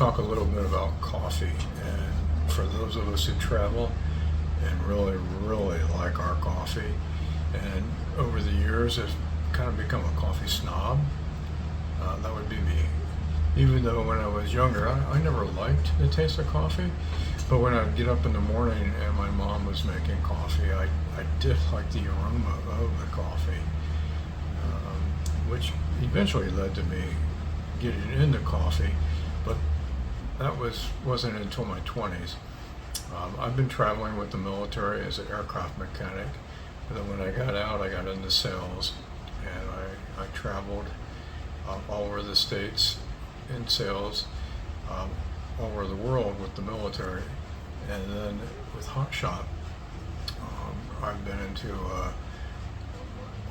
talk a little bit about coffee. And for those of us who travel and really, really like our coffee, and over the years have kind of become a coffee snob, that would be me. Even though when I was younger, I never liked the taste of coffee, but when I'd get up in the morning and my mom was making coffee, I did like the aroma of the coffee, which eventually led to me getting into coffee, but that wasn't until my 20s. I've been traveling with the military as an aircraft mechanic, and then when I got out, I got into sales, and I traveled all over the states in sales, all over the world with the military, and then with Hot Shot, I've been into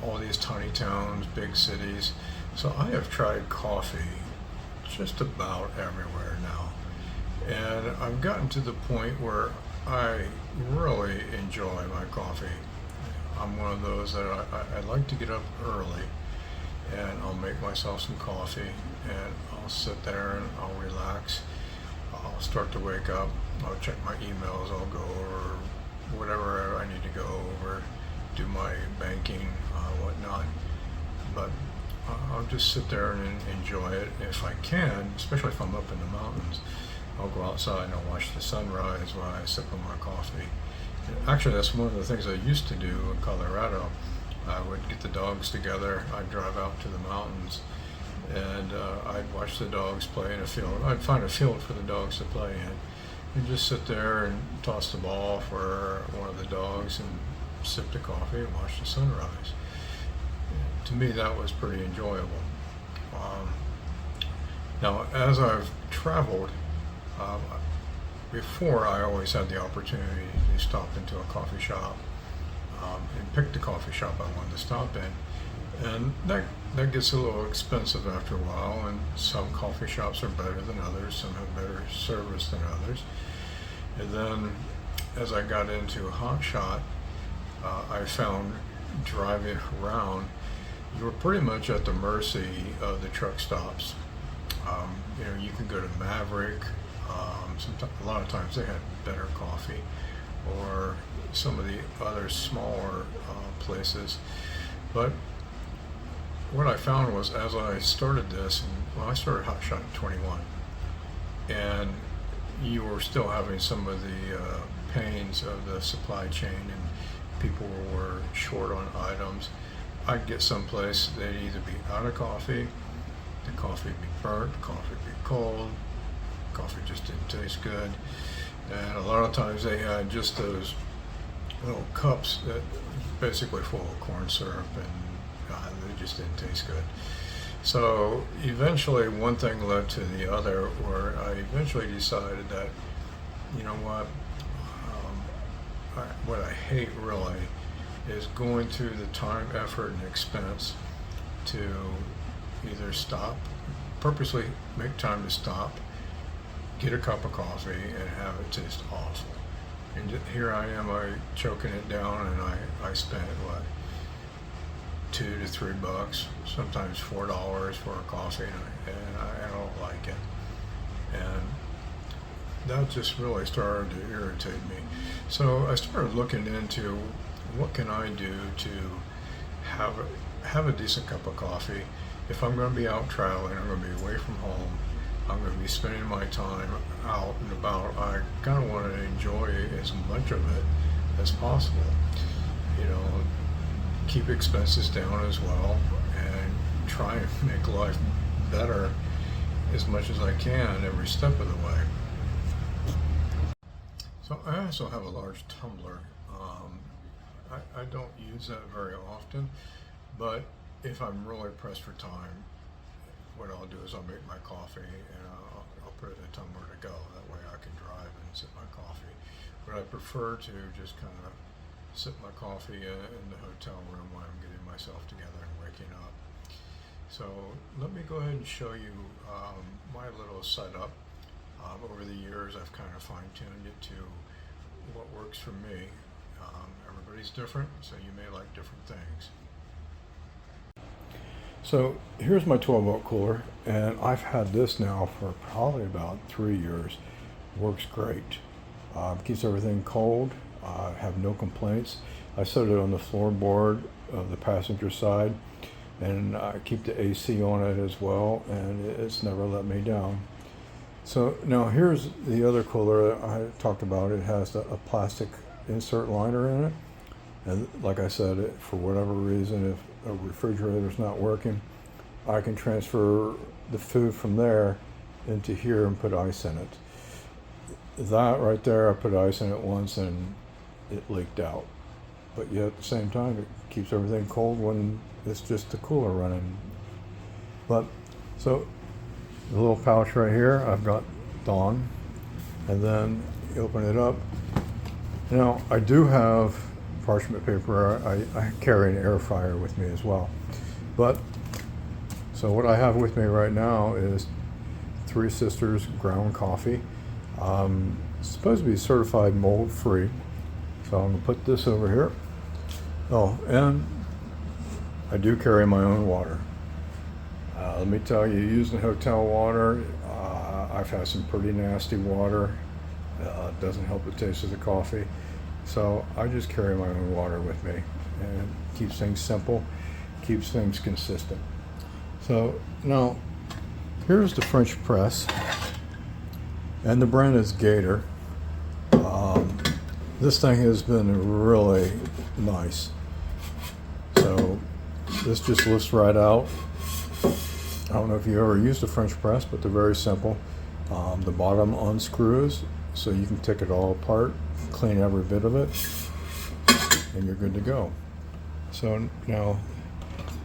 all these tiny towns, big cities. So I have tried coffee just about everywhere now. And I've gotten to the point where I really enjoy my coffee. I'm one of those that I like to get up early and I'll make myself some coffee and I'll sit there and I'll relax. I'll start to wake up, I'll check my emails, I'll go over whatever I need to go over, do my banking, whatnot. But I'll just sit there and enjoy it if I can, especially if I'm up in the mountains. I'll go outside and I'll watch the sunrise while I sip on my coffee. And actually, that's one of the things I used to do in Colorado. I would get the dogs together, I'd drive out to the mountains, and I'd watch the dogs play in a field. I'd find a field for the dogs to play in, and just sit there and toss the ball for one of the dogs and sip the coffee and watch the sunrise. To me, that was pretty enjoyable. Um, Now, as I've traveled, um, before I always had the opportunity to stop into a coffee shop and pick the coffee shop I wanted to stop in. And that gets a little expensive after a while, and some coffee shops are better than others, some have better service than others. And then as I got into Hot Shot, I found driving around, you were pretty much at the mercy of the truck stops. You can go to Maverick. A lot of times they had better coffee, or some of the other smaller places. But what I found was, as I started this, I started Hot Shot in 21, and you were still having some of the pains of the supply chain, and people were short on items. I'd get someplace, they'd either be out of coffee, the coffee would be burnt, the coffee would be cold, coffee just didn't taste good, and a lot of times they had just those little cups that basically full of corn syrup, and they just didn't taste good. So eventually one thing led to the other, where I eventually decided that, you know what I hate really is going through the time, effort, and expense to either stop, purposely make time to stop, get a cup of coffee, and have it taste awful. And here I am, choking it down, and I spent what, $2 to $3, sometimes $4 for a coffee, and I don't like it. And that just really started to irritate me. So I started looking into what can I do to have a decent cup of coffee. If I'm going to be out traveling, I'm going to be away from home, I'm going to be spending my time out and about, I kind of want to enjoy as much of it as possible. Keep expenses down as well, and try and make life better as much as I can every step of the way. So I also have a large tumbler. I don't use that very often, but if I'm really pressed for time, what I'll do is I'll make my coffee and I'll put it in a tumbler to go. That way I can drive and sip my coffee. But I prefer to just kind of sip my coffee in the hotel room while I'm getting myself together and waking up. So let me go ahead and show you my little setup. Over the years, I've kind of fine-tuned it to what works for me. Everybody's different, so you may like different things. So here's my 12-volt cooler, and I've had this now for probably about 3 years. Works great. Keeps everything cold. I have no complaints. I set it on the floorboard of the passenger side, and I keep the AC on it as well, and it's never let me down. So now here's the other cooler that I talked about. It has a plastic insert liner in it. And like I said, for whatever reason, if a refrigerator's not working, I can transfer the food from there into here and put ice in it. That right there, I put ice in it once and it leaked out. But yet at the same time, it keeps everything cold when it's just the cooler running. But so the little pouch right here, I've got Dawn, and then you open it up. Now I do have parchment paper. I carry an air fryer with me as well. But so what I have with me right now is Three Sisters ground coffee. It's supposed to be certified mold free. So I'm gonna put this over here. Oh, and I do carry my own water. Let me tell you, using hotel water, I've had some pretty nasty water. It doesn't help the taste of the coffee. So I just carry my own water with me, and keeps things simple, keeps things consistent. So now, here's the French press, and the brand is Gator. This thing has been really nice. So this just lifts right out. I don't know if you ever used a French press, but they're very simple. The bottom unscrews, so you can take it all apart, clean every bit of it, and you're good to go. So now,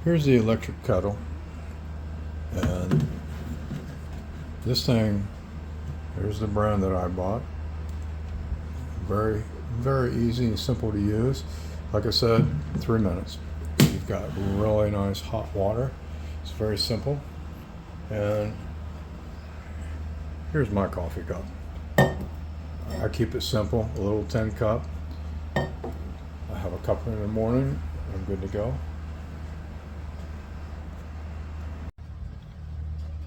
here's the electric kettle. And this thing, here's the brand that I bought. Very, very easy and simple to use. Like I said, 3 minutes. You've got really nice hot water. It's very simple. And here's my coffee cup. I keep it simple, a little tin cup. I have a cup in the morning. I'm good to go.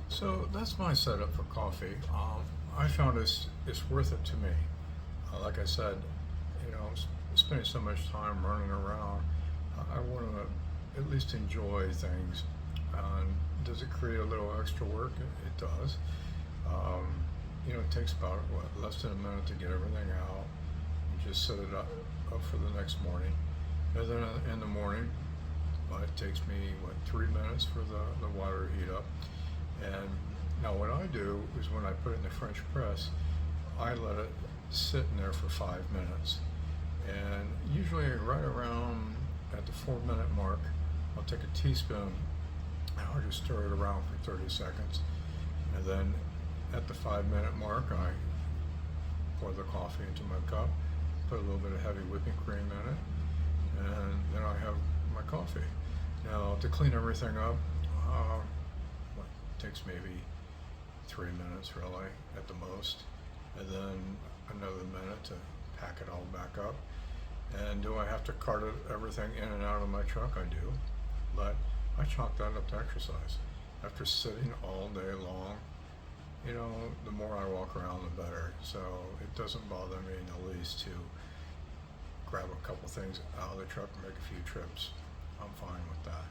So that's my setup for coffee. I found it's worth it to me. Like I said, spending so much time running around, I want to at least enjoy things. Does it create a little extra work? It does. It takes about less than a minute to get everything out. You just set it up for the next morning, and then in the morning, it takes me 3 minutes for the water to heat up. And now what I do is when I put it in the French press, I let it sit in there for 5 minutes. And usually right around at the 4-minute mark, I'll take a teaspoon and I'll just stir it around for 30 seconds. And then at the 5-minute mark, I pour the coffee into my cup, put a little bit of heavy whipping cream in it, and then I have my coffee. Now to clean everything up, it takes maybe 3 minutes really at the most, and then another minute to pack it all back up. And do I have to cart everything in and out of my truck? I do, but I chalk that up to exercise. After sitting all day long, the more I walk around, the better. So it doesn't bother me in the least to grab a couple things out of the truck and make a few trips. I'm fine with that.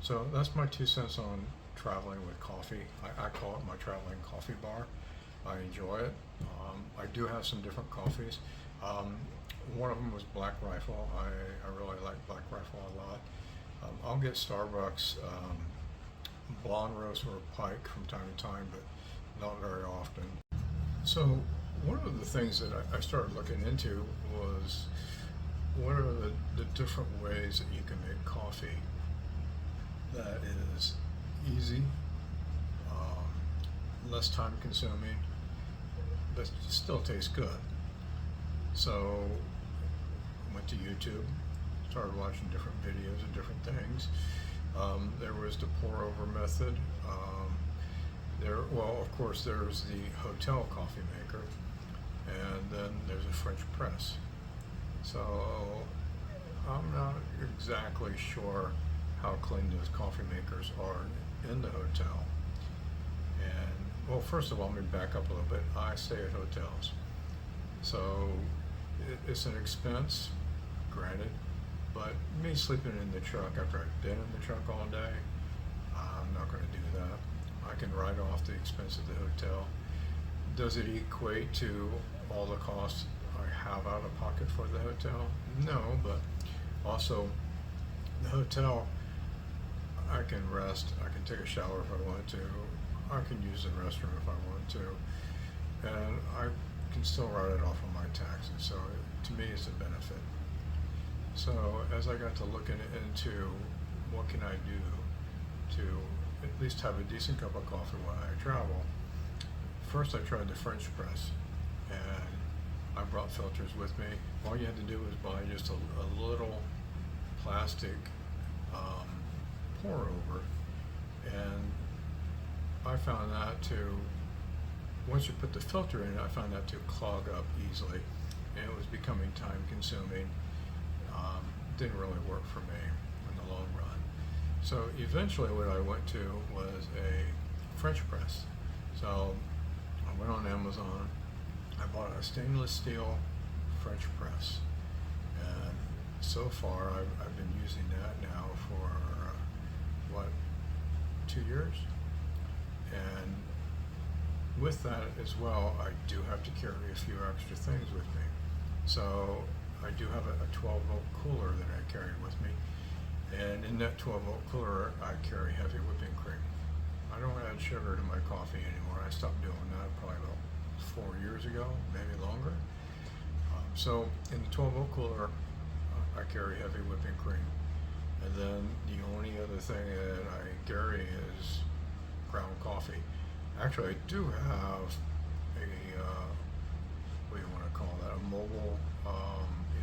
So that's my 2 cents on traveling with coffee. I call it my traveling coffee bar. I enjoy it. I do have some different coffees. One of them was Black Rifle. I really like Black Rifle a lot. I'll get Starbucks blonde roast or pike from time to time, but not very often. So one of the things that I started looking into was what are the different ways that you can make coffee that is easy, less time consuming, but still tastes good. So I went to YouTube, started watching different videos of different things. There was the pour over method. Of course, there's the hotel coffee maker, and then there's a French press. So I'm not exactly sure how clean those coffee makers are in the hotel. And well, first of all, let me back up a little bit. I stay at hotels, so it's an expense, granted, but me sleeping in the truck after I've been in the truck all day, I'm not going to do that. I can write off the expense of the hotel. Does it equate to all the costs I have out of pocket for the hotel? No, but also the hotel, I can rest, I can take a shower if I want to, I can use the restroom if I want to, and I can still write it off on my taxes. So to me, it's a benefit. So as I got to looking into what can I do to at least have a decent cup of coffee when I travel, first I tried the French press, and I brought filters with me. All you had to do was buy just a little plastic pour over, and I found that to, once you put the filter in, I found that to clog up easily, and it was becoming time consuming. Didn't really work for me in the long run. So eventually what I went to was a French press. So I went on Amazon, I bought a stainless steel French press, and so far I've been using that now for, 2 years? And with that as well, I do have to carry a few extra things with me. So I do have a 12-volt cooler that I carried with me, and in that 12-volt cooler I carry heavy whipping cream. I don't add sugar to my coffee anymore. I stopped doing that probably about 4 years ago, maybe longer. So in the 12-volt cooler, I carry heavy whipping cream. And then the only other thing that I carry is ground coffee. Actually, I do have a, what do you want to call that, a mobile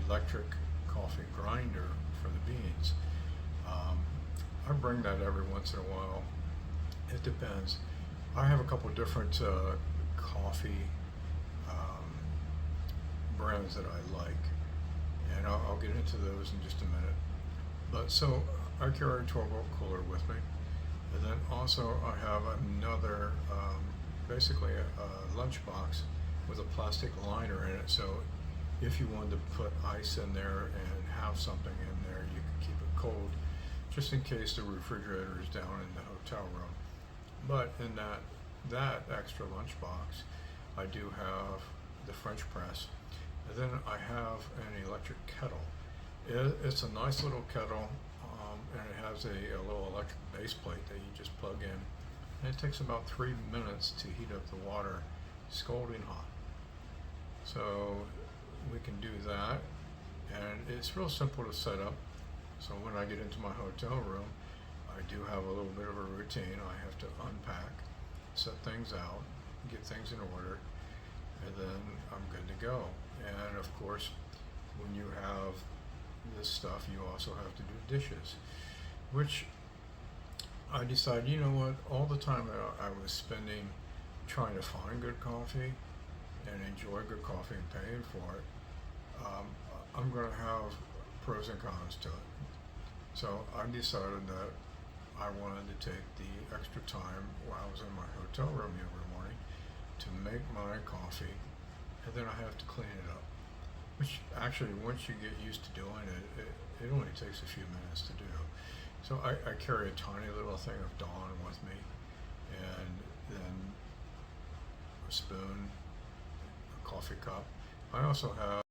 electric coffee grinder for the beans. I bring that every once in a while. It depends. I have a couple different coffee brands that I like, and I'll get into those in just a minute. But so I carry a 12-volt cooler with me, and then also I have another, basically a lunchbox with a plastic liner in it. So if you wanted to put ice in there and have something in there, you can keep it cold, just in case the refrigerator is down in the hotel room. But in that extra lunchbox, I do have the French press, and then I have an electric kettle. It's a nice little kettle, and it has a little electric base plate that you just plug in, and it takes about 3 minutes to heat up the water, scalding hot. So we can do that, and it's real simple to set up. So when I get into my hotel room, I do have a little bit of a routine. I have to unpack, set things out, get things in order, and then I'm good to go. And of course, when you have this stuff, you also have to do dishes, which I decided, you know what, all the time that I was spending trying to find good coffee and enjoy good coffee and paying for it, I'm going to have pros and cons to it. So I decided that I wanted to take the extra time while I was in my hotel room every morning to make my coffee, and then I have to clean it up. Which actually, once you get used to doing it, it only takes a few minutes to do. So I carry a tiny little thing of Dawn with me, and then a spoon, a coffee cup. I also have